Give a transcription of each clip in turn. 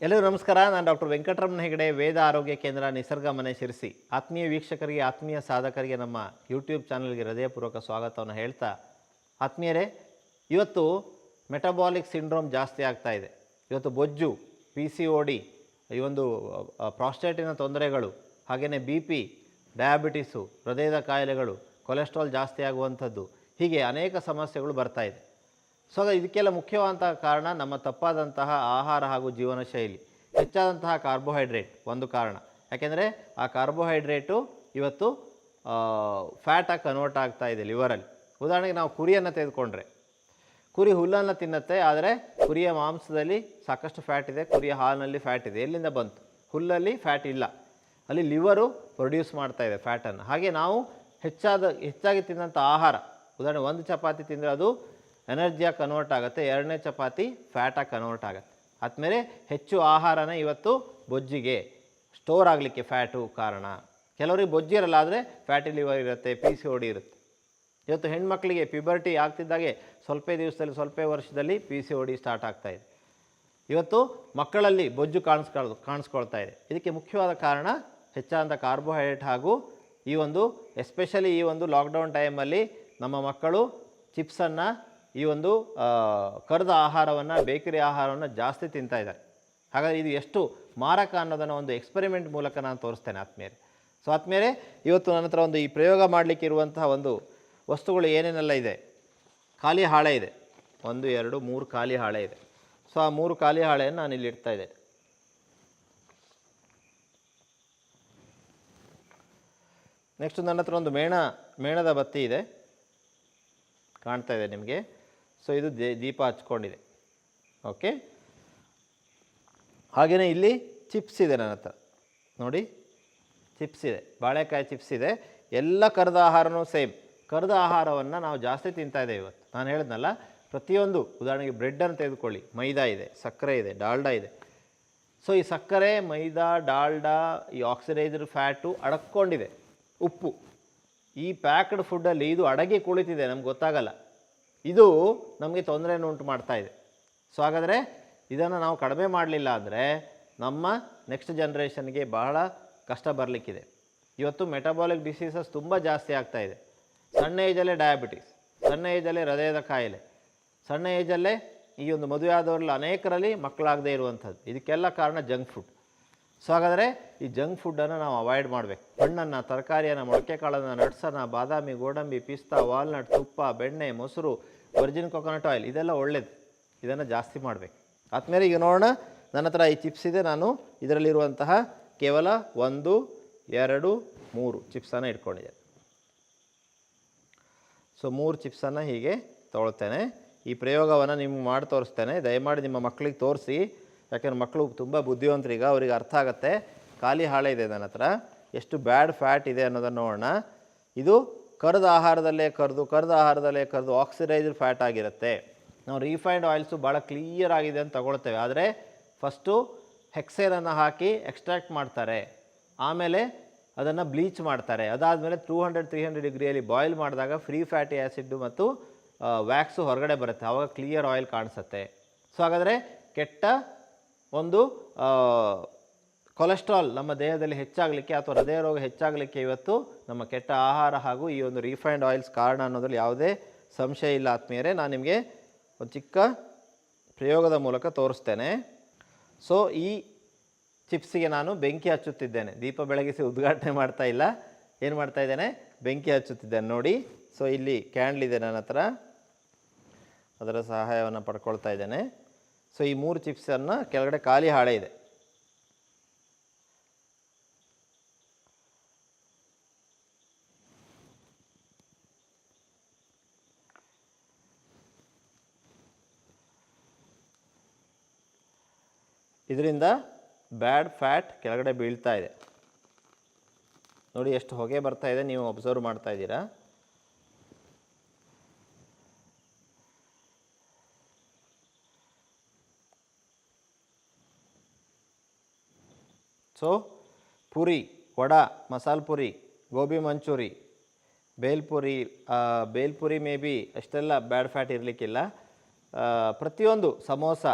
ಎಲ್ಲರಿಗೂ ನಮಸ್ಕಾರ. ನಾನು ಡಾಕ್ಟರ್ ವೆಂಕಟರಮಣ ಹೆಗಡೆ, ವೇದ ಆರೋಗ್ಯ ಕೇಂದ್ರ, ನಿಸರ್ಗ ಮನೆ ಶಿರಸಿ. ಆತ್ಮೀಯ ವೀಕ್ಷಕರಿಗೆ, ಆತ್ಮೀಯ ಸಾಧಕರಿಗೆ ನಮ್ಮ ಯೂಟ್ಯೂಬ್ ಚಾನಲ್ಗೆ ಹೃದಯಪೂರ್ವಕ ಸ್ವಾಗತವನ್ನು ಹೇಳ್ತಾ, ಆತ್ಮೀಯರೇ, ಇವತ್ತು ಮೆಟಬಾಲಿಕ್ ಸಿಂಡ್ರೋಮ್ ಜಾಸ್ತಿ ಆಗ್ತಾ ಇದೆ. ಇವತ್ತು ಬೊಜ್ಜು, PCOD, ಈ ಒಂದು ಪ್ರಾಸ್ಟೇಟಿನ ತೊಂದರೆಗಳು, ಹಾಗೆಯೇ BP, ಡಯಾಬಿಟಿಸು, ಹೃದಯದ ಕಾಯಿಲೆಗಳು, ಕೊಲೆಸ್ಟ್ರಾಲ್ ಜಾಸ್ತಿ ಆಗುವಂಥದ್ದು, ಹೀಗೆ ಅನೇಕ ಸಮಸ್ಯೆಗಳು ಬರ್ತಾ ಇದೆ. ಸೊ ಇದಕ್ಕೆಲ್ಲ ಮುಖ್ಯವಾದಂತಹ ಕಾರಣ ನಮ್ಮ ತಪ್ಪಾದಂತಹ ಆಹಾರ ಹಾಗೂ ಜೀವನ ಶೈಲಿ. ಹೆಚ್ಚಾದಂತಹ ಕಾರ್ಬೋಹೈಡ್ರೇಟ್ ಒಂದು ಕಾರಣ. ಯಾಕೆಂದರೆ ಆ ಕಾರ್ಬೋಹೈಡ್ರೇಟು ಇವತ್ತು ಫ್ಯಾಟಾಗಿ ಕನ್ವರ್ಟ್ ಆಗ್ತಾ ಇದೆ ಲಿವರಲ್ಲಿ. ಉದಾಹರಣೆಗೆ ನಾವು ಕುರಿಯನ್ನು ತೆಗೆದುಕೊಂಡ್ರೆ, ಕುರಿ ಹುಲ್ಲನ್ನು ತಿನ್ನುತ್ತೆ, ಆದರೆ ಕುರಿಯ ಮಾಂಸದಲ್ಲಿ ಸಾಕಷ್ಟು ಫ್ಯಾಟ್ ಇದೆ, ಕುರಿಯ ಹಾಲಿನಲ್ಲಿ ಫ್ಯಾಟ್ ಇದೆ. ಎಲ್ಲಿಂದ ಬಂತು? ಹುಲ್ಲಲ್ಲಿ ಫ್ಯಾಟ್ ಇಲ್ಲ, ಅಲ್ಲಿ ಲಿವರು ಪ್ರೊಡ್ಯೂಸ್ ಮಾಡ್ತಾ ಇದೆ ಫ್ಯಾಟನ್ನು. ಹಾಗೆ ನಾವು ಹೆಚ್ಚಾಗಿ ತಿನ್ನಂಥ ಆಹಾರ, ಉದಾಹರಣೆ ಒಂದು ಚಪಾತಿ ತಿಂದರೆ ಅದು ಎನರ್ಜಿಯಾಗಿ ಕನ್ವರ್ಟ್ ಆಗುತ್ತೆ, ಎರಡನೇ ಚಪಾತಿ ಫ್ಯಾಟಾಗಿ ಕನ್ವರ್ಟ್ ಆಗುತ್ತೆ. ಆದಮೇಲೆ ಹೆಚ್ಚು ಆಹಾರನ ಇವತ್ತು ಬೊಜ್ಜಿಗೆ ಸ್ಟೋರ್ ಆಗಲಿಕ್ಕೆ ಫ್ಯಾಟು ಕಾರಣ. ಕೆಲವರಿಗೆ ಬೊಜ್ಜಿರಲ್ಲ, ಆದರೆ ಫ್ಯಾಟಿ ಲಿವರ್ ಇರುತ್ತೆ, PCOD ಇರುತ್ತೆ. ಇವತ್ತು ಹೆಣ್ಮಕ್ಳಿಗೆ ಪ್ಯೂಬರ್ಟಿ ಆಗ್ತಿದ್ದಾಗೆ ಸ್ವಲ್ಪ ದಿವಸದಲ್ಲಿ, ಸ್ವಲ್ಪ ವರ್ಷದಲ್ಲಿ PCOD ಸ್ಟಾರ್ಟ್ ಆಗ್ತಾಯಿದೆ. ಇವತ್ತು ಮಕ್ಕಳಲ್ಲಿ ಬೊಜ್ಜು ಕಾಣಿಸ್ಕೊಳ್ತಾ ಇದೆ. ಇದಕ್ಕೆ ಮುಖ್ಯವಾದ ಕಾರಣ ಹೆಚ್ಚಾದಂಥ ಕಾರ್ಬೋಹೈಡ್ರೇಟ್ ಹಾಗೂ ಈ ಒಂದು ಎಸ್ಪೆಷಲಿ ಈ ಒಂದು ಲಾಕ್ಡೌನ್ ಟೈಮಲ್ಲಿ ನಮ್ಮ ಮಕ್ಕಳು ಚಿಪ್ಸನ್ನು, ಈ ಒಂದು ಕರಿದ ಆಹಾರವನ್ನು, ಬೇಕರಿ ಆಹಾರವನ್ನು ಜಾಸ್ತಿ ತಿಂತಾ ಇದ್ದಾರೆ. ಹಾಗಾಗಿ ಇದು ಎಷ್ಟು ಮಾರಕ ಅನ್ನೋದನ್ನು ಒಂದು ಎಕ್ಸ್ಪೆರಿಮೆಂಟ್ ಮೂಲಕ ನಾನು ತೋರಿಸ್ತೇನೆ ಆತ್ಮೀಯರೇ. ಸೊ ಆತ್ಮೀಯರೇ, ಇವತ್ತು ನನ್ನ ಹತ್ರ ಒಂದು ಈ ಪ್ರಯೋಗ ಮಾಡಲಿಕ್ಕೆ ಇರುವಂತಹ ಒಂದು ವಸ್ತುಗಳು ಏನೇನೆಲ್ಲ ಇದೆ. ಖಾಲಿ ಹಾಳೆ ಇದೆ, 1 2 3 ಖಾಲಿ ಹಾಳೆ ಇದೆ. ಸೊ ಆ 3 ಖಾಲಿ ಹಾಳೆಯನ್ನು ನಾನು ಇಲ್ಲಿ ಇಡ್ತಾ ಇದ್ದೇನೆ. ನೆಕ್ಸ್ಟ್ ನನ್ನ ಹತ್ರ ಒಂದು ಮೇಣದ ಬತ್ತಿ ಇದೆ, ಕಾಣ್ತಾ ಇದೆ ನಿಮಗೆ. ಸೊ ಇದು ದೀಪ ಹಚ್ಕೊಂಡಿದೆ. ಓಕೆ, ಹಾಗೆಯೇ ಇಲ್ಲಿ ಚಿಪ್ಸ್ ಇದೆ ನನ್ನ ಹತ್ರ, ನೋಡಿ ಚಿಪ್ಸ್ ಇದೆ, ಬಾಳೆಕಾಯಿ ಚಿಪ್ಸ್ ಇದೆ. ಎಲ್ಲ ಕರೆದ ಆಹಾರನೂ ಸೇಮ್. ಕರೆದ ಆಹಾರವನ್ನು ನಾವು ಜಾಸ್ತಿ ತಿಂತಾ ಇದ್ದೇವೆ ಇವತ್ತು. ನಾನು ಹೇಳಿದ್ನಲ್ಲ, ಪ್ರತಿಯೊಂದು, ಉದಾಹರಣೆಗೆ ಬ್ರೆಡ್ಡನ್ನು ತೆಗೆದುಕೊಳ್ಳಿ, ಮೈದಾ ಇದೆ, ಸಕ್ಕರೆ ಇದೆ, ಡಾಲ್ಡಾ ಇದೆ. ಸೊ ಈ ಸಕ್ಕರೆ, ಮೈದಾ, ಡಾಲ್ಡಾ, ಈ ಆಕ್ಸಿಡೈಸ್ಡ್ ಫ್ಯಾಟು ಅಡಕ್ಕೊಂಡಿದೆ. ಉಪ್ಪು, ಈ ಪ್ಯಾಕ್ಡ್ ಫುಡ್ಡಲ್ಲಿ ಇದು ಅಡಗಿ ಕುಳಿತಿದೆ, ನಮ್ಗೆ ಗೊತ್ತಾಗಲ್ಲ. ಇದು ನಮಗೆ ತೊಂದರೆಯನ್ನು ಉಂಟು ಮಾಡ್ತಾ ಇದೆ. ಸೊ ಹಾಗಾದರೆ ಇದನ್ನು ನಾವು ಕಡಿಮೆ ಮಾಡಲಿಲ್ಲ ಅಂದರೆ ನಮ್ಮ ನೆಕ್ಸ್ಟ್ ಜನ್ರೇಷನ್ಗೆ ಬಹಳ ಕಷ್ಟ ಬರಲಿಕ್ಕಿದೆ. ಇವತ್ತು ಮೆಟಬಾಲಿಕ್ ಡಿಸೀಸಸ್ ತುಂಬ ಜಾಸ್ತಿ ಆಗ್ತಾ ಇದೆ. ಸಣ್ಣ ಏಜಲ್ಲೇ ಡಯಾಬಿಟಿಸ್, ಸಣ್ಣ ಏಜಲ್ಲೇ ಹೃದಯದ ಕಾಯಿಲೆ, ಸಣ್ಣ ಏಜಲ್ಲೇ ಈ ಒಂದು ಮದುವೆ ಆದವರಲ್ಲಿ ಅನೇಕರಲ್ಲಿ ಮಕ್ಕಳಾಗದೇ ಇರುವಂಥದ್ದು. ಇದಕ್ಕೆಲ್ಲ ಕಾರಣ ಜಂಕ್ ಫುಡ್. ಸೊ ಹಾಗಾದರೆ ಈ ಜಂಕ್ ಫುಡ್ಡನ್ನು ನಾವು ಅವಾಯ್ಡ್ ಮಾಡಬೇಕು. ಹಣ್ಣನ್ನು, ತರಕಾರಿಯನ್ನು, ಮೊಳಕೆ ಕಾಳನ್ನು, ನಟ್ಸನ್ನು, ಬಾದಾಮಿ, ಗೋಡಂಬಿ, ಪಿಸ್ತಾ, ವಾಲ್ನಟ್, ತುಪ್ಪ, ಬೆಣ್ಣೆ, ಮೊಸರು, ವರ್ಜಿನ್ ಕೊಕೊನಟ್ ಆಯಿಲ್, ಇದೆಲ್ಲ ಒಳ್ಳೆಯದು. ಇದನ್ನು ಜಾಸ್ತಿ ಮಾಡಬೇಕು. ಆದಮೇಲೆ ಈಗ ನೋಡೋಣ, ನನ್ನ ಹತ್ರ ಈ ಚಿಪ್ಸ್ ಇದೆ. ನಾನು ಇದರಲ್ಲಿರುವಂತಹ ಕೇವಲ 1 2 3 ಚಿಪ್ಸನ್ನು ಇಟ್ಕೊಂಡಿದ್ದೇನೆ. ಸೊ 3 ಚಿಪ್ಸನ್ನು ಹೀಗೆ ತೊಗೊಳ್ತೇನೆ. ಈ ಪ್ರಯೋಗವನ್ನು ನಿಮ್ಗೆ ಮಾಡಿ ತೋರಿಸ್ತೇನೆ. ದಯಮಾಡಿ ನಿಮ್ಮ ಮಕ್ಕಳಿಗೆ ತೋರಿಸಿ, ಯಾಕೆಂದ್ರೆ ಮಕ್ಕಳು ತುಂಬ ಬುದ್ಧಿವಂತರೀಗ, ಅವರಿಗೆ ಅರ್ಥ ಆಗುತ್ತೆ. ಖಾಲಿ ಹಾಳೆ ಇದೆ ನನ್ನ ಹತ್ರ, ಎಷ್ಟು ಬ್ಯಾಡ್ ಫ್ಯಾಟ್ ಇದೆ ಅನ್ನೋದನ್ನು ನೋಡೋಣ. ಇದು ಕರೆದ ಆಹಾರದಲ್ಲೇ ಕರೆದು ಆಕ್ಸಿಡೈಸ್ಡ್ ಫ್ಯಾಟ್ ಆಗಿರುತ್ತೆ. ನಾವು ರಿಫೈನ್ಡ್ ಆಯಿಲ್ಸು ಭಾಳ ಕ್ಲಿಯರ್ ಆಗಿದೆ ಅಂತ ತಗೊಳ್ತೇವೆ, ಆದರೆ ಫಸ್ಟು ಹೆಕ್ಸೇನನ್ನು ಹಾಕಿ ಎಕ್ಸ್ಟ್ರಾಕ್ಟ್ ಮಾಡ್ತಾರೆ, ಆಮೇಲೆ ಅದನ್ನು ಬ್ಲೀಚ್ ಮಾಡ್ತಾರೆ. ಅದಾದಮೇಲೆ 200-300 ಡಿಗ್ರಿಯಲ್ಲಿ ಬಾಯ್ಲ್ ಮಾಡಿದಾಗ ಫ್ರೀ ಫ್ಯಾಟಿ ಆ್ಯಸಿಡ್ಡು ಮತ್ತು ವ್ಯಾಕ್ಸು ಹೊರಗಡೆ ಬರುತ್ತೆ, ಆವಾಗ ಕ್ಲಿಯರ್ ಆಯಿಲ್ ಕಾಣಿಸುತ್ತೆ. ಸೊ ಹಾಗಾದರೆ ಕೆಟ್ಟ ಒಂದು ಕೊಲೆಸ್ಟ್ರಾಲ್ ನಮ್ಮ ದೇಹದಲ್ಲಿ ಹೆಚ್ಚಾಗಲಿಕ್ಕೆ ಅಥವಾ ಹೃದಯ ರೋಗ ಹೆಚ್ಚಾಗಲಿಕ್ಕೆ ಇವತ್ತು ನಮ್ಮ ಕೆಟ್ಟ ಆಹಾರ ಹಾಗೂ ಈ ಒಂದು ರಿಫೈನ್ಡ್ ಆಯಿಲ್ಸ್ ಕಾರಣ ಅನ್ನೋದ್ರಲ್ಲಿ ಯಾವುದೇ ಸಂಶಯ ಇಲ್ಲ ಆತ್ಮೀಯರೇ. ನಾನು ನಿಮಗೆ ಒಂದು ಚಿಕ್ಕ ಪ್ರಯೋಗದ ಮೂಲಕ ತೋರಿಸ್ತೇನೆ. ಸೊ ಈ ಚಿಪ್ಸಿಗೆ ನಾನು ಬೆಂಕಿ ಹಚ್ಚುತ್ತಿದ್ದೇನೆ. ದೀಪ ಬೆಳಗಿಸಿ ಉದ್ಘಾಟನೆ ಮಾಡ್ತಾ ಇಲ್ಲ, ಏನು ಮಾಡ್ತಾ ಇದ್ದೇನೆ, ಬೆಂಕಿ ಹಚ್ಚುತ್ತಿದ್ದೇನೆ ನೋಡಿ. ಸೊ ಇಲ್ಲಿ ಕ್ಯಾಂಡ್ಲ್ ಇದೆ ನನ್ನ ಹತ್ರ, ಅದರ ಸಹಾಯವನ್ನು ಪಡ್ಕೊಳ್ತಾ ಇದ್ದೇನೆ. ಸೊ ಈ 3 ಚಿಪ್ಸನ್ನು ಕೆಳಗಡೆ ಖಾಲಿ ಹಾಳೆ ಇದೆ. ಇದರಿಂದ ಬ್ಯಾಡ್ ಫ್ಯಾಟ್ ಕೆಳಗಡೆ ಬೀಳ್ತಾ ಇದೆ ನೋಡಿ, ಎಷ್ಟು ಹೊಗೆ ಬರ್ತಾ ಇದೆ, ನೀವು ಅಬ್ಸರ್ವ್ ಮಾಡ್ತಾ ಇದ್ದೀರಾ. So puri, vada, masala puri, gobi manchurian, bhelpuri maybe ಅಷ್ಟೆಲ್ಲ ಬ್ಯಾಡ್ ಫ್ಯಾಟ್ ಇರಲಿಕ್ಕಿಲ್ಲ. ಪ್ರತಿಯೊಂದು ಸಮೋಸ,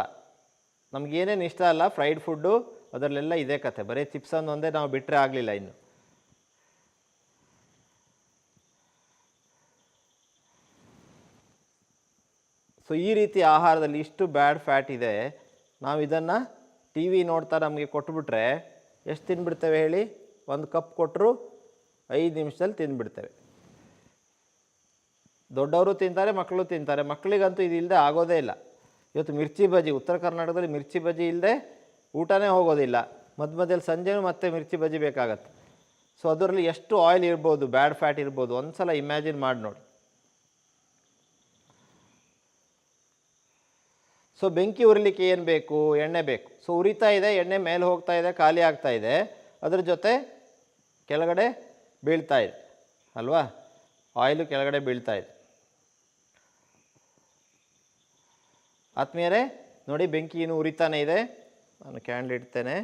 ನಮಗೇನೇನು ಇಷ್ಟ ಅಲ್ಲ ಫ್ರೈಡ್ ಫುಡ್ಡು ಅದರಲ್ಲೆಲ್ಲ ಇದೇ ಕತೆ, ಬರೀ ಚಿಪ್ಸನ್ನು ಒಂದೇ ನಾವು ಬಿಟ್ಟರೆ ಆಗಲಿಲ್ಲ ಇನ್ನು. ಸೊ ಈ ರೀತಿ ಆಹಾರದಲ್ಲಿ ಇಷ್ಟು ಬ್ಯಾಡ್ ಫ್ಯಾಟ್ ಇದೆ. ನಾವು ಇದನ್ನು ಟಿ ವಿ ನೋಡ್ತಾ ನಮಗೆ ಕೊಟ್ಬಿಟ್ರೆ ಎಷ್ಟು ತಿಂದುಬಿಡ್ತೇವೆ ಹೇಳಿ? ಒಂದು ಕಪ್ ಕೊಟ್ಟರು 5 ನಿಮಿಷದಲ್ಲಿ ತಿಂದುಬಿಡ್ತೇವೆ. ದೊಡ್ಡವರು ತಿಂತಾರೆ, ಮಕ್ಕಳು ತಿಂತಾರೆ. ಮಕ್ಕಳಿಗಂತೂ ಇದು ಇಲ್ಲದೆ ಆಗೋದೇ ಇಲ್ಲ. ಇವತ್ತು ಮಿರ್ಚಿ ಬಜ್ಜಿ, ಉತ್ತರ ಕರ್ನಾಟಕದಲ್ಲಿ ಮಿರ್ಚಿ ಬಜ್ಜಿ ಇಲ್ಲದೆ ಊಟನೇ ಹೋಗೋದಿಲ್ಲ. ಮಧ್ಯದಲ್ಲಿ ಸಂಜೆನೂ ಮತ್ತೆ ಮಿರ್ಚಿ ಬಜ್ಜಿ ಬೇಕಾಗತ್ತೆ. ಸೊ ಅದರಲ್ಲಿ ಎಷ್ಟು ಆಯಿಲ್ ಇರ್ಬೋದು, ಬ್ಯಾಡ್ ಫ್ಯಾಟ್ ಇರ್ಬೋದು, ಒಂದು ಸಲ ಇಮ್ಯಾಜಿನ್ ಮಾಡಿ ನೋಡಿ. ಸೊ ಬೆಂಕಿ ಉರಿಲಿಕ್ಕೆ ಏನು ಬೇಕು? ಎಣ್ಣೆ ಬೇಕು. ಸೊ ಉರಿತಾ ಇದೆ, ಎಣ್ಣೆ ಮೇಲೆ ಹೋಗ್ತಾ ಇದೆ, ಖಾಲಿ ಆಗ್ತಾ ಇದೆ, ಅದ್ರ ಜೊತೆ ಕೆಳಗಡೆ ಬೀಳ್ತಾ ಇದೆ ಅಲ್ವಾ? ಆಯಿಲು ಕೆಳಗಡೆ ಬೀಳ್ತಾ ಇದೆ. ಆತ್ಮೀಯರೇ ನೋಡಿ, ಬೆಂಕಿ ಇನ್ನೂ ಉರಿತಾನೆ ಇದೆ. ನಾನು ಕ್ಯಾಂಡಲ್ ಇಡ್ತೇನೆ.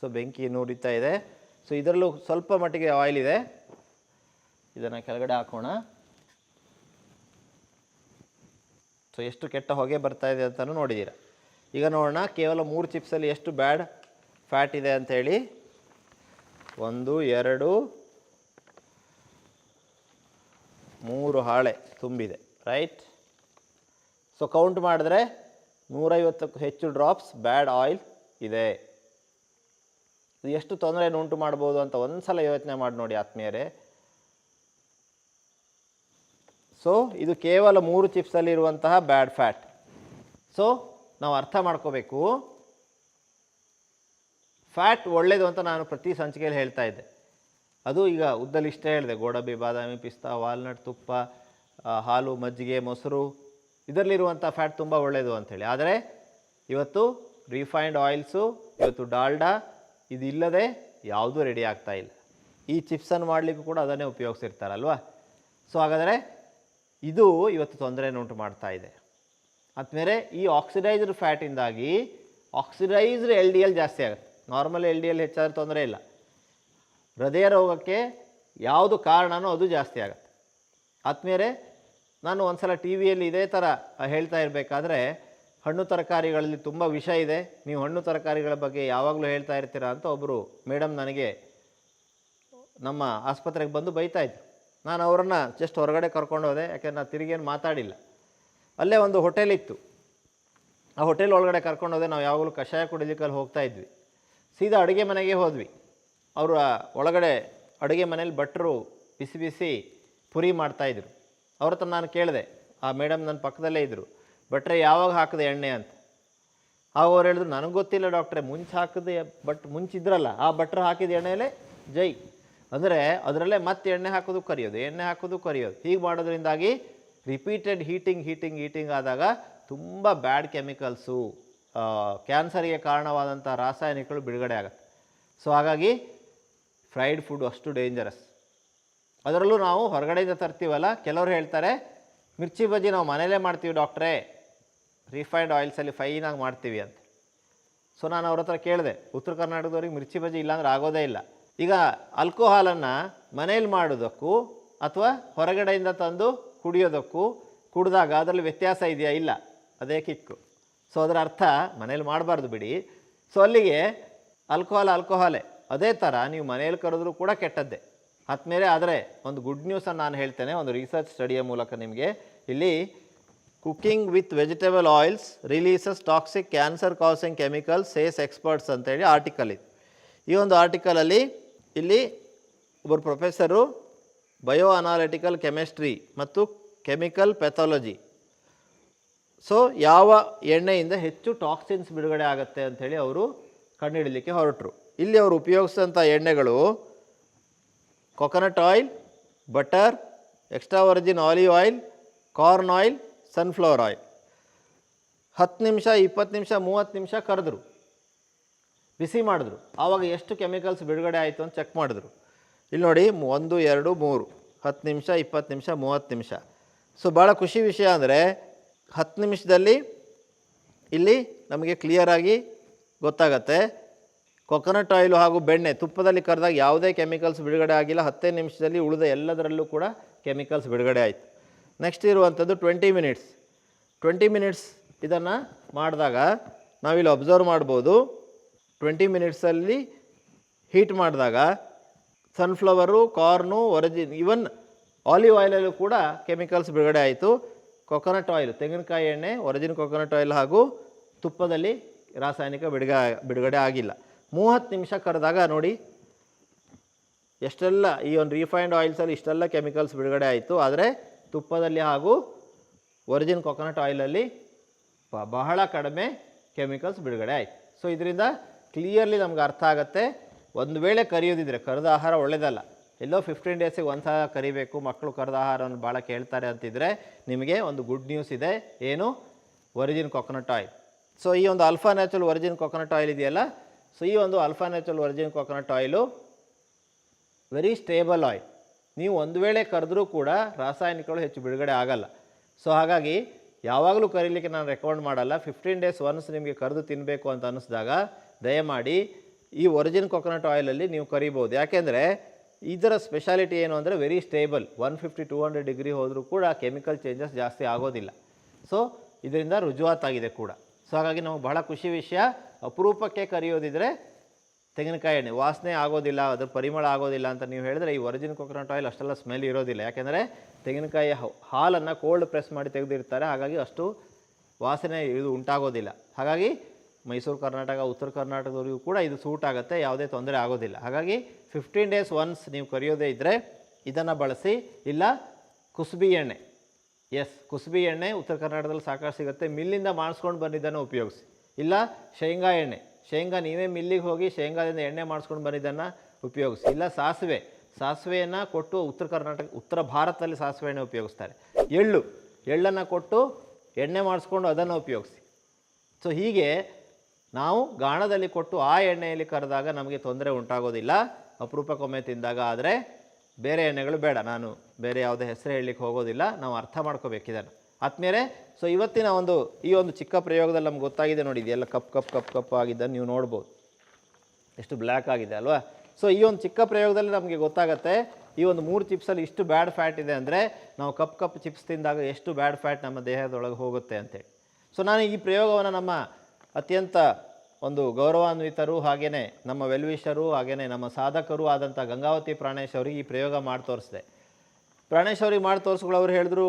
ಸೊ ಬೆಂಕಿ ಇನ್ನೂ ಉರಿತಾ ಇದೆ. ಸೊ ಇದರಲ್ಲೂ ಸ್ವಲ್ಪ ಮಟ್ಟಿಗೆ ಆಯಿಲ್ ಇದೆ. ಇದನ್ನು ಕೆಳಗಡೆ ಹಾಕೋಣ. ಸೊ ಎಷ್ಟು ಕೆಟ್ಟ ಹೊಗೆ ಬರ್ತಾ ಇದೆ ಅಂತಲೂ ನೋಡಿದ್ದೀರ. ಈಗ ನೋಡೋಣ ಕೇವಲ 3 ಚಿಪ್ಸಲ್ಲಿ ಎಷ್ಟು ಬ್ಯಾಡ್ ಫ್ಯಾಟ್ ಇದೆ ಅಂಥೇಳಿ. 1 2 3 ಹಾಳೆ ತುಂಬಿದೆ, ರೈಟ್? ಸೊ ಕೌಂಟ್ ಮಾಡಿದ್ರೆ 150ಕ್ಕೂ ಹೆಚ್ಚು ಡ್ರಾಪ್ಸ್ ಬ್ಯಾಡ್ ಆಯಿಲ್ ಇದೆ. ಇದು ಎಷ್ಟು ತೊಂದರೆಯನ್ನು ಉಂಟು ಮಾಡ್ಬೋದು ಅಂತ ಒಂದು ಸಲ ಯೋಚನೆ ಮಾಡಿ ನೋಡಿ ಆತ್ಮೀಯರೇ. ಸೊ ಇದು ಕೇವಲ 3 ಚಿಪ್ಸಲ್ಲಿರುವಂತಹ ಬ್ಯಾಡ್ ಫ್ಯಾಟ್. ಸೊ ನಾವು ಅರ್ಥ ಮಾಡ್ಕೋಬೇಕು, ಫ್ಯಾಟ್ ಒಳ್ಳೆಯದು ಅಂತ ನಾನು ಪ್ರತಿ ಸಂಚಿಕೆಯಲ್ಲಿ ಹೇಳ್ತಾ ಇದ್ದೆ. ಅದು ಈಗ ಉದ್ದಲ್ಲಿ ಇಷ್ಟೇ ಹೇಳಿದೆ: ಗೋಡಂಬಿ, ಬಾದಾಮಿ, ಪಿಸ್ತಾ, ವಾಲ್ನಟ್, ತುಪ್ಪ, ಹಾಲು, ಮಜ್ಜಿಗೆ, ಮೊಸರು, ಇದರಲ್ಲಿರುವಂಥ ಫ್ಯಾಟ್ ತುಂಬ ಒಳ್ಳೆಯದು ಅಂಥೇಳಿ. ಆದರೆ ಇವತ್ತು ರಿಫೈನ್ಡ್ ಆಯಿಲ್ಸು, ಇವತ್ತು ಡಾಲ್ಡಾ, ಇದಿಲ್ಲದೆ ಯಾವುದೂ ರೆಡಿ ಆಗ್ತಾ ಇಲ್ಲ. ಈ ಚಿಪ್ಸನ್ನು ಮಾಡಲಿಕ್ಕೂ ಕೂಡ ಅದನ್ನೇ ಉಪಯೋಗಿಸಿರ್ತಾರಲ್ವ. ಸೊ ಹಾಗಾದರೆ ಇದು ಇವತ್ತು ತೊಂದರೆಯನ್ನು ಉಂಟು ಮಾಡ್ತಾ ಇದೆ. ಆದಮೇಲೆ ಈ ಆಕ್ಸಿಡೈಸ್ಡ್ ಫ್ಯಾಟಿಂದಾಗಿ ಆಕ್ಸಿಡೈಸ್ಡ್ LDL ಜಾಸ್ತಿ ಆಗುತ್ತೆ. ನಾರ್ಮಲ್ LDL ಹೆಚ್ಚಾದ್ರೆ ತೊಂದರೆ ಇಲ್ಲ. ಹೃದಯ ರೋಗಕ್ಕೆ ಯಾವುದು ಕಾರಣನೋ ಅದು ಜಾಸ್ತಿ ಆಗುತ್ತೆ. ಆದಮೇಲೆ ನಾನು ಒಂದು ಸಲ ಟಿ ವಿಯಲ್ಲಿ ಇದೇ ಥರ ಹೇಳ್ತಾ ಇರಬೇಕಾದ್ರೆ, ಹಣ್ಣು ತರಕಾರಿಗಳಲ್ಲಿ ತುಂಬ ವಿಷ ಇದೆ, ನೀವು ಹಣ್ಣು ತರಕಾರಿಗಳ ಬಗ್ಗೆ ಯಾವಾಗಲೂ ಹೇಳ್ತಾ ಇರ್ತೀರಾ ಅಂತ ಒಬ್ಬರು ಮೇಡಮ್ ನನಗೆ ನಮ್ಮ ಆಸ್ಪತ್ರೆಗೆ ಬಂದು ಬೈತಾಯಿದ್ರು. ನಾನು ಅವರನ್ನು ಜಸ್ಟ್ ಹೊರಗಡೆ ಕರ್ಕೊಂಡು ಹೋದೆ, ಯಾಕೆಂದ್ರೆ ನಾನು ತಿರುಗೇನು ಮಾತಾಡಿಲ್ಲ. ಅಲ್ಲೇ ಒಂದು ಹೋಟೆಲ್ ಇತ್ತು, ಆ ಹೋಟೆಲ್ ಒಳಗಡೆ ಕರ್ಕೊಂಡು ಹೋದೆ. ನಾವು ಯಾವಾಗಲೂ ಕಷಾಯ ಕುಡಿಲಿಕ್ಕಲ್ಲಿ ಹೋಗ್ತಾ ಇದ್ವಿ. ಸೀದಾ ಅಡುಗೆ ಮನೆಗೆ ಹೋದ್ವಿ. ಅವರು ಒಳಗಡೆ ಅಡುಗೆ ಮನೇಲಿ ಭಟ್ರು ಬಿಸಿ ಬಿಸಿ ಪುರಿ ಮಾಡ್ತಾಯಿದ್ರು. ಅವ್ರ ಹತ್ರ ನಾನು ಕೇಳಿದೆ, ಆ ಮೇಡಮ್ ನನ್ನ ಪಕ್ಕದಲ್ಲೇ ಇದ್ದರು, ಭಟ್ರೆ ಯಾವಾಗ ಹಾಕಿದೆ ಎಣ್ಣೆ ಅಂತ. ಆಗ ಅವ್ರು ಹೇಳಿದ್ರು, ನನಗೆ ಗೊತ್ತಿಲ್ಲ ಡಾಕ್ಟ್ರೆ, ಮುಂಚೆ ಹಾಕಿದೆ, ಬಟ್ ಮುಂಚಿದ್ರಲ್ಲ ಆ ಭಟ್ರು ಹಾಕಿದ ಎಣ್ಣೆಯಲ್ಲೇ ಜೈ. ಅಂದರೆ ಅದರಲ್ಲೇ ಮತ್ತೆ ಎಣ್ಣೆ ಹಾಕೋದು ಕರಿಯೋದು, ಎಣ್ಣೆ ಹಾಕೋದು ಕರಿಯೋದು. ಹೀಗೆ ಮಾಡೋದ್ರಿಂದಾಗಿ ರಿಪೀಟೆಡ್ ಹೀಟಿಂಗ್ ಆದಾಗ ತುಂಬ ಬ್ಯಾಡ್ ಕೆಮಿಕಲ್ಸು, ಕ್ಯಾನ್ಸರಿಗೆ ಕಾರಣವಾದಂಥ ರಾಸಾಯನಿಕಗಳು ಬಿಡುಗಡೆ ಆಗುತ್ತೆ. ಸೊ ಹಾಗಾಗಿ ಫ್ರೈಡ್ ಫುಡ್ ಅಷ್ಟು ಡೇಂಜರಸ್. ಅದರಲ್ಲೂ ನಾವು ಹೊರಗಡೆಯಿಂದ ತರ್ತೀವಲ್ಲ, ಕೆಲವರು ಹೇಳ್ತಾರೆ ಮಿರ್ಚಿ ಬಜ್ಜಿ ನಾವು ಮನೇಲೇ ಮಾಡ್ತೀವಿ ಡಾಕ್ಟ್ರೇ, ರಿಫೈನ್ಡ್ ಆಯಿಲ್ಸಲ್ಲಿ ಫೈನಾಗಿ ಮಾಡ್ತೀವಿ ಅಂತ. ಸೊ ನಾನು ಅವ್ರ ಹತ್ರ ಕೇಳಿದೆ, ಉತ್ತರ ಕರ್ನಾಟಕದವ್ರಿಗೆ ಮಿರ್ಚಿ ಬಜ್ಜಿ ಇಲ್ಲಾಂದ್ರೆ ಆಗೋದೇ ಇಲ್ಲ. ಈಗ ಆಲ್ಕೋಹಾಲನ್ನು ಮನೇಲಿ ಮಾಡೋದಕ್ಕೂ ಅಥವಾ ಹೊರಗಡೆಯಿಂದ ತಂದು ಕುಡಿಯೋದಕ್ಕೂ ಕುಡಿದಾಗ ಅದರಲ್ಲಿ ವ್ಯತ್ಯಾಸ ಇದೆಯಾ? ಇಲ್ಲ, ಅದೇ ಕಿಕ್ಕು. ಸೊ ಅದರ ಅರ್ಥ ಮನೇಲಿ ಮಾಡಬಾರ್ದು ಬಿಡಿ. ಸೊ ಅಲ್ಲಿಗೆ ಆಲ್ಕೋಹಾಲೇ. ಅದೇ ಥರ ನೀವು ಮನೇಲಿ ಕರೆದ್ರೂ ಕೂಡ ಕೆಟ್ಟದ್ದೇ. ಆದಮೇಲೆ ಆದರೆ ಒಂದು ಗುಡ್ ನ್ಯೂಸನ್ನು ನಾನು ಹೇಳ್ತೇನೆ, ಒಂದು ರಿಸರ್ಚ್ ಸ್ಟಡಿಯ ಮೂಲಕ ನಿಮಗೆ. ಇಲ್ಲಿ cooking with vegetable oils releases toxic cancer causing chemicals says experts ಅಂತೇಳಿ ಆರ್ಟಿಕಲ್ ಇದೆ. ಈ ಒಂದು ಆರ್ಟಿಕಲಲ್ಲಿ ಇಲ್ಲಿ ಒಬ್ಬರು ಪ್ರೊಫೆಸರು ಬಯೋ ಅನಾಲಿಟಿಕಲ್ ಕೆಮಿಸ್ಟ್ರಿ ಮತ್ತು ಕೆಮಿಕಲ್ ಪೆಥಾಲಜಿ, ಸೊ ಯಾವ ಎಣ್ಣೆಯಿಂದ ಹೆಚ್ಚು ಟಾಕ್ಸಿನ್ಸ್ ಬಿಡುಗಡೆ ಆಗುತ್ತೆ ಅಂಥೇಳಿ ಅವರು ಕಂಡುಹಿಡಲಿಕ್ಕೆ ಹೊರಟರು. ಇಲ್ಲಿ ಅವರು ಉಪಯೋಗಿಸಿದಂಥ ಎಣ್ಣೆಗಳು coconut oil, butter, extra Virgin olive oil, corn oil, sunflower oil. 10 ನಿಮಿಷ, 20 ನಿಮಿಷ, 30 ನಿಮಿಷ ಕರೆದ್ರು, ಬಿಸಿ ಮಾಡಿದ್ರು. ಆವಾಗ ಎಷ್ಟು ಕೆಮಿಕಲ್ಸ್ ಬಿಡುಗಡೆ ಆಯಿತು ಅಂತ ಚೆಕ್ ಮಾಡಿದ್ರು. ಇಲ್ಲಿ ನೋಡಿ, 1 2 3, 10 ನಿಮಿಷ, 20 ನಿಮಿಷ, 30 ನಿಮಿಷ. ಸೊ ಭಾಳ ಖುಷಿ ವಿಷಯ ಅಂದರೆ 10 ನಿಮಿಷದಲ್ಲಿ ಇಲ್ಲಿ ನಮಗೆ ಕ್ಲಿಯರಾಗಿ ಗೊತ್ತಾಗತ್ತೆ ಕೊಕೊನಟ್ ಆಯಿಲು ಹಾಗೂ ಬೆಣ್ಣೆ ತುಪ್ಪದಲ್ಲಿ ಕರೆದಾಗ ಯಾವುದೇ ಕೆಮಿಕಲ್ಸ್ ಬಿಡುಗಡೆ ಆಗಿಲ್ಲ. 10 ನಿಮಿಷದಲ್ಲಿ ಉಳಿದ ಎಲ್ಲದರಲ್ಲೂ ಕೂಡ ಕೆಮಿಕಲ್ಸ್ ಬಿಡುಗಡೆ ಆಯಿತು. ನೆಕ್ಸ್ಟ್ ಇರುವಂಥದ್ದು 20 ಮಿನಿಟ್ಸ್ ಇದನ್ನು ಮಾಡಿದಾಗ ನಾವಿಲ್ಲಿ ಅಬ್ಸರ್ವ್ ಮಾಡ್ಬೋದು 20 ಮಿನಿಟ್ಸಲ್ಲಿ ಹೀಟ್ ಮಾಡಿದಾಗ ಸನ್ಫ್ಲವರು, ಕಾರ್ನು, ಈವನ್ ಆಲಿವ್ ಆಯಿಲಲ್ಲೂ ಕೂಡ ಕೆಮಿಕಲ್ಸ್ ಬಿಡುಗಡೆ ಆಯಿತು. ಕೊಕೊನಟ್ ಆಯಿಲ್, ತೆಂಗಿನಕಾಯಿ ಎಣ್ಣೆ, ಒರಿಜಿನ್ ಕೊಕೊನಟ್ ಆಯಿಲ್ ಹಾಗೂ ತುಪ್ಪದಲ್ಲಿ ರಾಸಾಯನಿಕ ಬಿಡುಗಡೆ ಆಗಿಲ್ಲ. 30 ನಿಮಿಷ ಕರೆದಾಗ ನೋಡಿ ಎಷ್ಟೆಲ್ಲ ಈ ಒಂದು ರಿಫೈನ್ಡ್ ಆಯಿಲ್ಸಲ್ಲಿ ಇಷ್ಟೆಲ್ಲ ಕೆಮಿಕಲ್ಸ್ ಬಿಡುಗಡೆ ಆಯಿತು. ಆದರೆ ತುಪ್ಪದಲ್ಲಿ ಹಾಗೂ ಒರಿಜಿನ್ ಕೊಕೊನಟ್ ಆಯಿಲಲ್ಲಿ ಬಹಳ ಕಡಿಮೆ ಕೆಮಿಕಲ್ಸ್ ಬಿಡುಗಡೆ ಆಯಿತು. ಸೊ ಇದರಿಂದ ಕ್ಲಿಯರ್ಲಿ ನಮ್ಗೆ ಅರ್ಥ ಆಗುತ್ತೆ, ಒಂದು ವೇಳೆ ಕರಿಯೋದಿದ್ರೆ ಕರೆದ ಆಹಾರ ಒಳ್ಳೆಯದಲ್ಲ, ಎಲ್ಲೋ 15 ಡೇಸಿಗೆ ಒಂದು ಸಲ ಕರಿಬೇಕು, ಮಕ್ಕಳು ಕರೆದ ಆಹಾರವನ್ನು ಭಾಳ ಕೇಳ್ತಾರೆ ಅಂತಿದ್ರೆ ನಿಮಗೆ ಒಂದು ಗುಡ್ ನ್ಯೂಸ್ ಇದೆ. ಏನು? Origin coconut oil. ಸೊ ಈ ಒಂದು alpha natural origin coconut oil ಇದೆಯಲ್ಲ, ಸೊ ಈ ಒಂದು alpha natural origin coconut oil very stable oil. ನೀವು ಒಂದು ವೇಳೆ ಕರೆದ್ರೂ ಕೂಡ ರಾಸಾಯನಿಕಗಳು ಹೆಚ್ಚು ಬಿಡುಗಡೆ ಆಗಲ್ಲ. ಸೊ ಹಾಗಾಗಿ ಯಾವಾಗಲೂ ಕರೀಲಿಕ್ಕೆ ನಾನು ರೆಕಮೆಂಡ್ ಮಾಡಲ್ಲ. 15 ಡೇಸ್ ಒನ್ಸ್ ನಿಮಗೆ ಕರೆದು ತಿನ್ನಬೇಕು ಅಂತ ಅನ್ನಿಸಿದಾಗ ದಯಮಾಡಿ ಈ ಒರಿಜಿನ್ ಕೊಕೊನಟ್ ಆಯಿಲಲ್ಲಿ ನೀವು ಕರಿಬೋದು. ಯಾಕೆಂದರೆ ಇದರ ಸ್ಪೆಷಾಲಿಟಿ ಏನು ಅಂದರೆ ವೆರಿ ಸ್ಟೇಬಲ್, 150-200 ಡಿಗ್ರಿ ಹೋದರೂ ಕೂಡ ಕೆಮಿಕಲ್ ಚೇಂಜಸ್ ಜಾಸ್ತಿ ಆಗೋದಿಲ್ಲ. ಸೊ ಇದರಿಂದ ರುಜುವಾತಾಗಿದೆ ಕೂಡ. ಸೊ ಹಾಗಾಗಿ ನಮಗೆ ಬಹಳ ಖುಷಿ ವಿಷಯ. ಅಪರೂಪಕ್ಕೆ ಕರಿಯೋದಿದ್ರೆ ತೆಂಗಿನಕಾಯಿ ಎಣ್ಣೆ ವಾಸನೆ ಆಗೋದಿಲ್ಲ, ಅದರ ಪರಿಮಳ ಆಗೋದಿಲ್ಲ ಅಂತ ನೀವು ಹೇಳಿದ್ರೆ ಈ ಒರಿಜಿನ್ ಕೊಕೊನಟ್ ಆಯಿಲ್ ಅಷ್ಟೆಲ್ಲ ಸ್ಮೆಲ್ ಇರೋದಿಲ್ಲ. ಯಾಕೆಂದರೆ ತೆಂಗಿನಕಾಯಿ ಹಾಲನ್ನು ಕೋಲ್ಡ್ ಪ್ರೆಸ್ ಮಾಡಿ ತೆಗೆದಿರ್ತಾರೆ, ಹಾಗಾಗಿ ಅಷ್ಟು ವಾಸನೆ ಇದು ಉಂಟಾಗೋದಿಲ್ಲ. ಹಾಗಾಗಿ ಮೈಸೂರು ಕರ್ನಾಟಕ, ಉತ್ತರ ಕರ್ನಾಟಕದವರಿಗೂ ಕೂಡ ಇದು ಸೂಟ್ ಆಗುತ್ತೆ, ಯಾವುದೇ ತೊಂದರೆ ಆಗೋದಿಲ್ಲ. ಹಾಗಾಗಿ 15 ಡೇಸ್ ಒನ್ಸ್ ನೀವು ಕರಿಯೋದೇ ಇದ್ದರೆ ಇದನ್ನು ಬಳಸಿ. ಇಲ್ಲ ಕುಸುಬಿ ಎಣ್ಣೆ, ಕುಸುಬಿ ಎಣ್ಣೆ ಉತ್ತರ ಕರ್ನಾಟಕದಲ್ಲಿ ಸಾಕಷ್ಟು ಸಿಗುತ್ತೆ, ಮಿಲ್ಲಿಂದ ಮಾಡಿಸ್ಕೊಂಡು ಬಂದಿದ್ದನ್ನು ಉಪಯೋಗಿಸಿ. ಇಲ್ಲ ಶೇಂಗಾ ಎಣ್ಣೆ, ಶೇಂಗಾ ನೀವೇ ಮಿಲ್ಲಿಗೆ ಹೋಗಿ ಶೇಂಗಾದಿಂದ ಎಣ್ಣೆ ಮಾಡಿಸ್ಕೊಂಡು ಬಂದಿದ್ದನ್ನು ಉಪಯೋಗಿಸಿ. ಇಲ್ಲ ಸಾಸಿವೆಯನ್ನು ಕೊಟ್ಟು ಉತ್ತರ ಭಾರತದಲ್ಲಿ ಸಾಸಿವೆ ಎಣ್ಣೆ ಉಪಯೋಗಿಸ್ತಾರೆ. ಎಳ್ಳನ್ನು ಕೊಟ್ಟು ಎಣ್ಣೆ ಮಾಡಿಸ್ಕೊಂಡು ಅದನ್ನು ಉಪಯೋಗಿಸಿ. ಸೊ ಹೀಗೆ ನಾವು ಗಾಣದಲ್ಲಿ ಕೊಟ್ಟು ಆ ಎಣ್ಣೆಯಲ್ಲಿ ಕರೆದಾಗ ನಮಗೆ ತೊಂದರೆ ಉಂಟಾಗೋದಿಲ್ಲ, ಅಪರೂಪಕ್ಕೊಮ್ಮೆ ತಿಂದಾಗ. ಆದರೆ ಬೇರೆ ಎಣ್ಣೆಗಳು ಬೇಡ, ನಾನು ಬೇರೆ ಯಾವುದೇ ಹೆಸರು ಹೇಳಲಿಕ್ಕೆ ಹೋಗೋದಿಲ್ಲ, ನಾವು ಅರ್ಥ ಮಾಡ್ಕೋಬೇಕಿದನ್ನು ಆದ್ಮೇಲೆ. ಸೊ ಇವತ್ತಿನ ಈ ಒಂದು ಚಿಕ್ಕ ಪ್ರಯೋಗದಲ್ಲಿ ನಮ್ಗೆ ಗೊತ್ತಾಗಿದೆ ನೋಡಿ, ಇದೆಲ್ಲ ಕಪ್ ಆಗಿದ್ದನ್ನು ನೀವು ನೋಡ್ಬೋದು, ಎಷ್ಟು ಬ್ಲ್ಯಾಕ್ ಆಗಿದೆ ಅಲ್ವಾ. ಸೊ ಈ ಒಂದು ಚಿಕ್ಕ ಪ್ರಯೋಗದಲ್ಲಿ ನಮಗೆ ಗೊತ್ತಾಗುತ್ತೆ ಈ ಒಂದು 3 ಚಿಪ್ಸಲ್ಲಿ ಇಷ್ಟು ಬ್ಯಾಡ್ ಫ್ಯಾಟ್ ಇದೆ ಅಂದರೆ ನಾವು ಕಪ್ ಚಿಪ್ಸ್ ತಿಂದಾಗ ಎಷ್ಟು ಬ್ಯಾಡ್ ಫ್ಯಾಟ್ ನಮ್ಮ ದೇಹದೊಳಗೆ ಹೋಗುತ್ತೆ ಅಂತೇಳಿ. ಸೊ ನಾನು ಈ ಪ್ರಯೋಗವನ್ನು ನಮ್ಮ ಅತ್ಯಂತ ಒಂದು ಗೌರವಾನ್ವಿತರು, ಹಾಗೆಯೇ ನಮ್ಮ ವೆಲ್ವಿಷರು, ಹಾಗೆಯೇ ನಮ್ಮ ಸಾಧಕರು ಆದಂಥ ಗಂಗಾವತಿ ಪ್ರಾಣೇಶ್ ಅವರಿಗೆ ಈ ಪ್ರಯೋಗ ಮಾಡಿ ತೋರಿಸಿದೆ. ಪ್ರಾಣೇಶ್ ಅವ್ರಿಗೆ ಮಾಡಿ ತೋರಿಸ್ಕೊಳ್ಳೋರು ಹೇಳಿದ್ರು,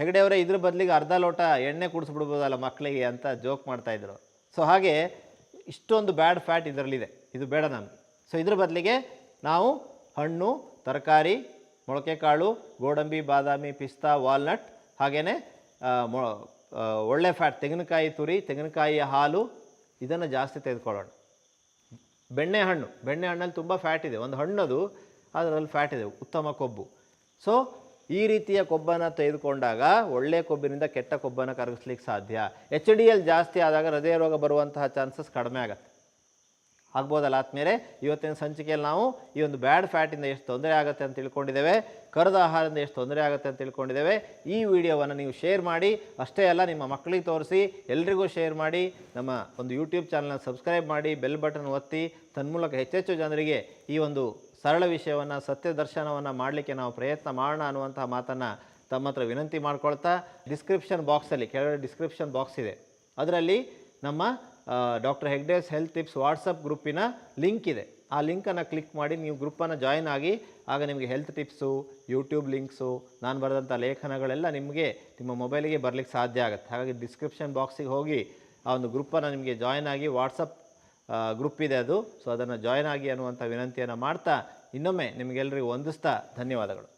ಹೆಗಡೆ ಅವರೇ ಇದ್ರ ಬದಲಿಗೆ ಅರ್ಧ ಲೋಟ ಎಣ್ಣೆ ಕುಡಿಸ್ಬಿಡ್ಬೋದಲ್ಲ ಮಕ್ಕಳಿಗೆ ಅಂತ ಜೋಕ್ ಮಾಡ್ತಾಯಿದ್ರು. ಸೊ ಹಾಗೆ ಇಷ್ಟೊಂದು ಬ್ಯಾಡ್ ಫ್ಯಾಟ್ ಇದರಲ್ಲಿದೆ, ಇದು ಬೇಡ ನಮಗೆ. ಸೊ ಇದ್ರ ಬದಲಿಗೆ ನಾವು ಹಣ್ಣು, ತರಕಾರಿ, ಮೊಳಕೆ ಕಾಳು, ಗೋಡಂಬಿ, ಬಾದಾಮಿ, ಪಿಸ್ತಾ, ವಾಲ್ನಟ್, ಹಾಗೆಯೇ ಒಳ್ಳೆ ಫ್ಯಾಟ್ ತೆಂಗಿನಕಾಯಿ ತುರಿ, ತೆಂಗಿನಕಾಯಿಯ ಹಾಲು, ಇದನ್ನು ಜಾಸ್ತಿ ತೆಗೆದುಕೊಳ್ಳೋಣ. ಬೆಣ್ಣೆಹಣ್ಣಲ್ಲಿ ತುಂಬ ಫ್ಯಾಟ್ ಇದೆ, ಒಂದು ಹಣ್ಣದು ಅದರಲ್ಲಿ ಫ್ಯಾಟ್ ಇದೆ, ಉತ್ತಮ ಕೊಬ್ಬು. ಸೊ ಈ ರೀತಿಯ ಕೊಬ್ಬನ್ನು ತೆಗೆದುಕೊಂಡಾಗ ಒಳ್ಳೆಯ ಕೊಬ್ಬಿನಿಂದ ಕೆಟ್ಟ ಕೊಬ್ಬನ್ನು ಕರಗಿಸ್ಲಿಕ್ಕೆ ಸಾಧ್ಯ. HDL ಜಾಸ್ತಿ ಆದಾಗ ಹೃದಯ ರೋಗ ಬರುವಂತಹ ಚಾನ್ಸಸ್ ಕಡಿಮೆ ಆಗುತ್ತೆ. ಆಗ್ಬೋದಲ್ಲ ಆದ್ಮೇಲೆ ಇವತ್ತಿನ ಸಂಚಿಕೆಯಲ್ಲಿ ನಾವು ಈ ಒಂದು ಬ್ಯಾಡ್ ಫ್ಯಾಟಿಂದ ಎಷ್ಟು ತೊಂದರೆ ಆಗುತ್ತೆ ಅಂತ ತಿಳ್ಕೊಂಡಿದ್ದೇವೆ, ಕರೆದ ಆಹಾರದಿಂದ ಎಷ್ಟು ತೊಂದರೆ ಆಗುತ್ತೆ ಅಂತ ತಿಳ್ಕೊಂಡಿದ್ದೇವೆ. ಈ ವಿಡಿಯೋವನ್ನು ನೀವು ಶೇರ್ ಮಾಡಿ, ಅಷ್ಟೇ ಅಲ್ಲ ನಿಮ್ಮ ಮಕ್ಕಳಿಗೆ ತೋರಿಸಿ, ಎಲ್ರಿಗೂ ಶೇರ್ ಮಾಡಿ, ನಮ್ಮ ಒಂದು ಯೂಟ್ಯೂಬ್ ಚಾನಲ್ನ ಸಬ್ಸ್ಕ್ರೈಬ್ ಮಾಡಿ, ಬೆಲ್ ಬಟನ್ ಒತ್ತಿ, ತನ್ಮೂಲಕ ಹೆಚ್ಚೆಚ್ಚು ಜನರಿಗೆ ಈ ಒಂದು ಸರಳ ವಿಷಯವನ್ನು, ಸತ್ಯ ದರ್ಶನವನ್ನು ಮಾಡಲಿಕ್ಕೆ ನಾವು ಪ್ರಯತ್ನ ಮಾಡೋಣ ಅನ್ನುವಂತಹ ಮಾತನ್ನು ತಮ್ಮ ಹತ್ರ ವಿನಂತಿ ಮಾಡ್ಕೊಳ್ತಾ, ಡಿಸ್ಕ್ರಿಪ್ಷನ್ ಬಾಕ್ಸಲ್ಲಿ ಕೆಳಗಡೆ ಡಿಸ್ಕ್ರಿಪ್ಷನ್ ಬಾಕ್ಸ್ ಇದೆ, ಅದರಲ್ಲಿ ನಮ್ಮ doctor Hegde's health tips WhatsApp ಗ್ರೂಪಿನ ಲಿಂಕ್ ಇದೆ. ಆ ಲಿಂಕನ್ನು ಕ್ಲಿಕ್ ಮಾಡಿ ನೀವು ಗ್ರೂಪನ್ನು ಜಾಯ್ನ್ ಆಗಿ, ಆಗ ನಿಮಗೆ ಹೆಲ್ತ್ ಟಿಪ್ಸು, ಯೂಟ್ಯೂಬ್ ಲಿಂಕ್ಸು, ನಾನು ಬರೆದಂಥ ಲೇಖನಗಳೆಲ್ಲ ನಿಮಗೆ ನಿಮ್ಮ ಮೊಬೈಲಿಗೆ ಬರಲಿಕ್ಕೆ ಸಾಧ್ಯ ಆಗುತ್ತೆ. ಹಾಗಾಗಿ ಡಿಸ್ಕ್ರಿಪ್ಷನ್ ಬಾಕ್ಸಿಗೆ ಹೋಗಿ ಆ ಒಂದು ಗ್ರೂಪನ್ನು ನಿಮಗೆ ಜಾಯ್ನ್ ಆಗಿ, ವಾಟ್ಸಪ್ ಗ್ರೂಪ್ ಇದೆ ಅದು, ಸೊ ಅದನ್ನು ಜಾಯ್ನ್ ಆಗಿ ಅನ್ನುವಂಥ ವಿನಂತಿಯನ್ನು ಮಾಡ್ತಾ ಇನ್ನೊಮ್ಮೆ ನಿಮಗೆಲ್ಲರಿಗೂ ವಂದಿಸ್ತಾ ಧನ್ಯವಾದಗಳು.